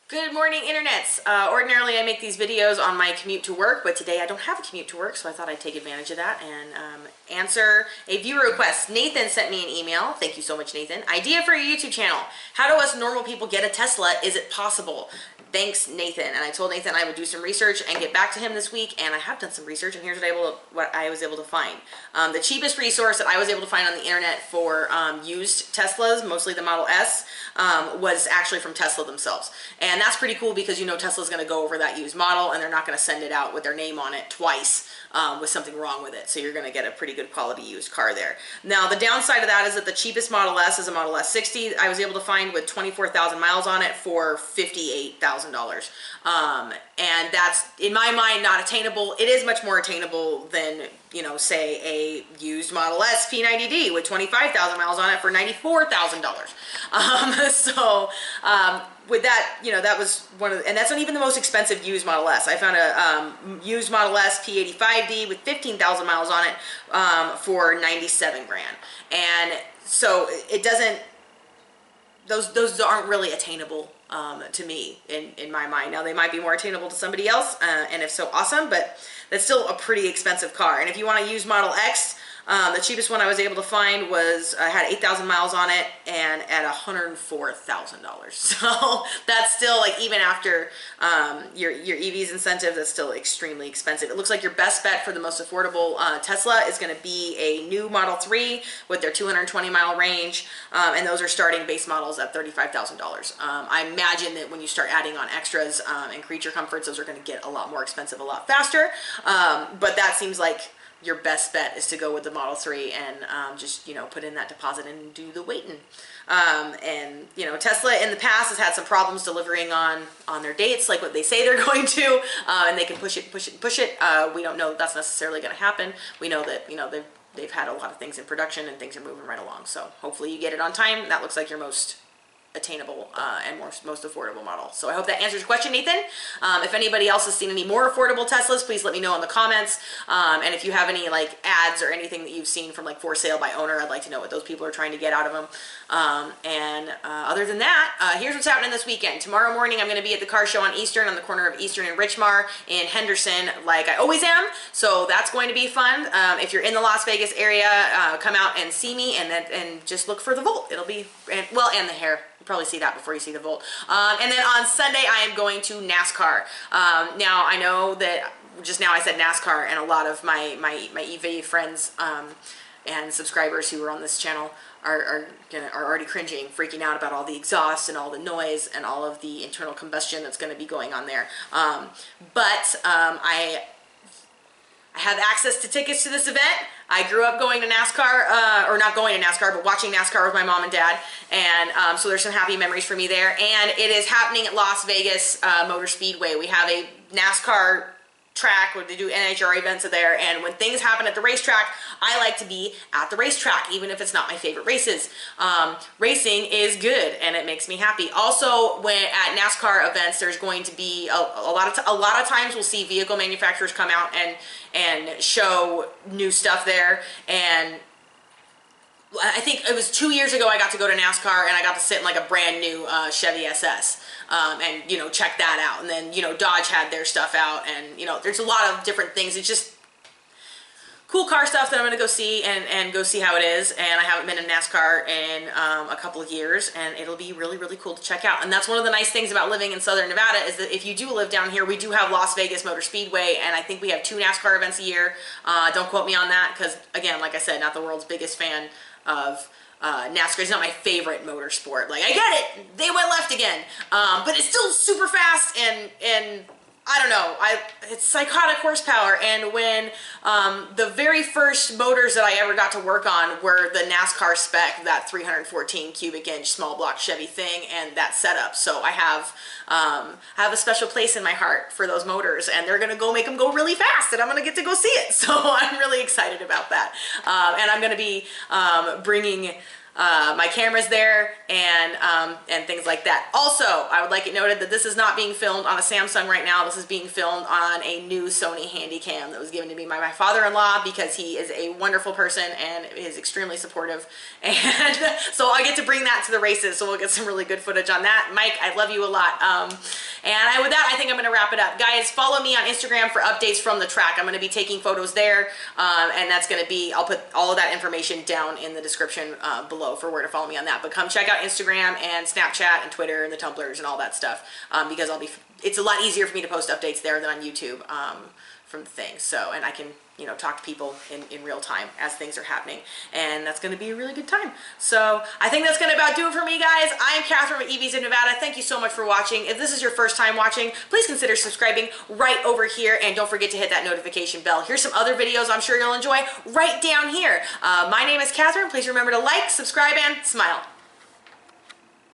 Good morning, internets. Ordinarily I make these videos on my commute to work, but today I don't have a commute to work, so I thought I'd take advantage of that and answer a viewer request. Nathan sent me an email. Thank you so much, Nathan. Idea for your YouTube channel. How do us normal people get a Tesla? Is it possible? Thanks, Nathan. And I told Nathan I would do some research and get back to him this week, and I have done some research, and here's what I was able to find. The cheapest resource that I was able to find on the internet for used Teslas, mostly the Model S, was actually from Tesla themselves. And that's pretty cool because you know Tesla's going to go over that used model, and they're not going to send it out with their name on it twice with something wrong with it. So you're going to get a pretty good quality used car there. Now, the downside of that is that the cheapest Model S is a Model S60 I was able to find with 24,000 miles on it for $58,000. And that's, in my mind, not attainable. It is much more attainable than, you know, say a used Model S P90D with 25,000 miles on it for $94,000. With that, you know, that was one of the, and that's not even the most expensive used Model S. I found a used Model S P85D with 15,000 miles on it for 97 grand. And so it doesn't, those aren't really attainable to me in my mind. Now they might be more attainable to somebody else, and if so, awesome, but that's still a pretty expensive car. And if you want to use Model X, the cheapest one I was able to find was, had 8,000 miles on it and at $104,000. So that's still, like, even after your EV's incentive, that's still extremely expensive. It looks like your best bet for the most affordable Tesla is going to be a new Model 3 with their 220 mile range, and those are starting base models at $35,000. I imagine that when you start adding on extras and creature comforts, those are going to get a lot more expensive a lot faster, but that seems like your best bet is to go with the Model 3 and just, you know, put in that deposit and do the waiting. And, you know, Tesla in the past has had some problems delivering on their dates, like what they say they're going to, and they can push it. We don't know that's necessarily going to happen. We know that, you know, they've had a lot of things in production and things are moving right along. So hopefully you get it on time. That looks like your most attainable and most affordable model. So I hope that answers your question, Nathan. If anybody else has seen any more affordable Teslas, please let me know in the comments. And if you have any like ads or anything that you've seen from like for sale by owner, I'd like to know what those people are trying to get out of them. Other than that, here's what's happening this weekend. Tomorrow morning, I'm going to be at the car show on Eastern, on the corner of Eastern and Richmar in Henderson, like I always am. So that's going to be fun. If you're in the Las Vegas area, come out and see me and just look for the Volt. It'll be, and the hair. Probably see that before you see the Volt. And then on Sunday I am going to NASCAR. Now I know that just now I said NASCAR, and a lot of my EV friends and subscribers who are on this channel are already cringing, freaking out about all the exhaust and all the noise and all of the internal combustion that's going to be going on there. I have access to tickets to this event. I grew up going to NASCAR, or not going to NASCAR, but watching NASCAR with my mom and dad, and so there's some happy memories for me there. And it is happening at Las Vegas Motor Speedway. We have a NASCAR track where they do NHRA events there, and when things happen at the racetrack, I like to be at the racetrack, even if it's not my favorite races. Racing is good, and it makes me happy. Also, when at NASCAR events, there's going to be a lot of times we'll see vehicle manufacturers come out and show new stuff there. And I think it was 2 years ago I got to go to NASCAR, and I got to sit in like a brand new Chevy SS and, you know, check that out. And then, you know, Dodge had their stuff out, and, you know, there's a lot of different things. It's just cool car stuff that I'm going to go see and go see how it is. And I haven't been in NASCAR in a couple of years, and it'll be really, really cool to check out. And that's one of the nice things about living in Southern Nevada is that if you do live down here, we do have Las Vegas Motor Speedway, and I think we have 2 NASCAR events a year. Don't quote me on that because, again, like I said, not the world's biggest fan of NASCAR. Is not my favorite motorsport. Like, I get it, they went left again, but it's still super fast, and I don't know, it's psychotic horsepower. And when the very first motors that I ever got to work on were the NASCAR spec, that 314 cubic inch small block Chevy thing, and that setup. So I have a special place in my heart for those motors, and they're gonna go make them go really fast, and I'm gonna get to go see it. So I'm really excited about that. And I'm gonna be bringing my camera's there, and things like that. Also, I would like it noted that this is not being filmed on a Samsung right now. This is being filmed on a new Sony Handycam that was given to me by my father-in-law because he is a wonderful person and is extremely supportive. And so I get to bring that to the races, so we'll get some really good footage on that. Mike, I love you a lot. With that, I think I'm going to wrap it up. Guys, follow me on Instagram for updates from the track. I'm going to be taking photos there, and that's going to be, I'll put all of that information down in the description below for where to follow me on that. But come check out Instagram and Snapchat and Twitter and the Tumblrs and all that stuff, because it's a lot easier for me to post updates there than on YouTube from the thing. So, and I can, talk to people in real time as things are happening, and that's going to be a really good time. So I think that's going to about do it for me, guys. I am Catherine with EVs of Nevada. Thank you so much for watching. If this is your first time watching, please consider subscribing right over here, and don't forget to hit that notification bell. Here's some other videos I'm sure you'll enjoy right down here. My name is Catherine. Please remember to like, subscribe, and smile.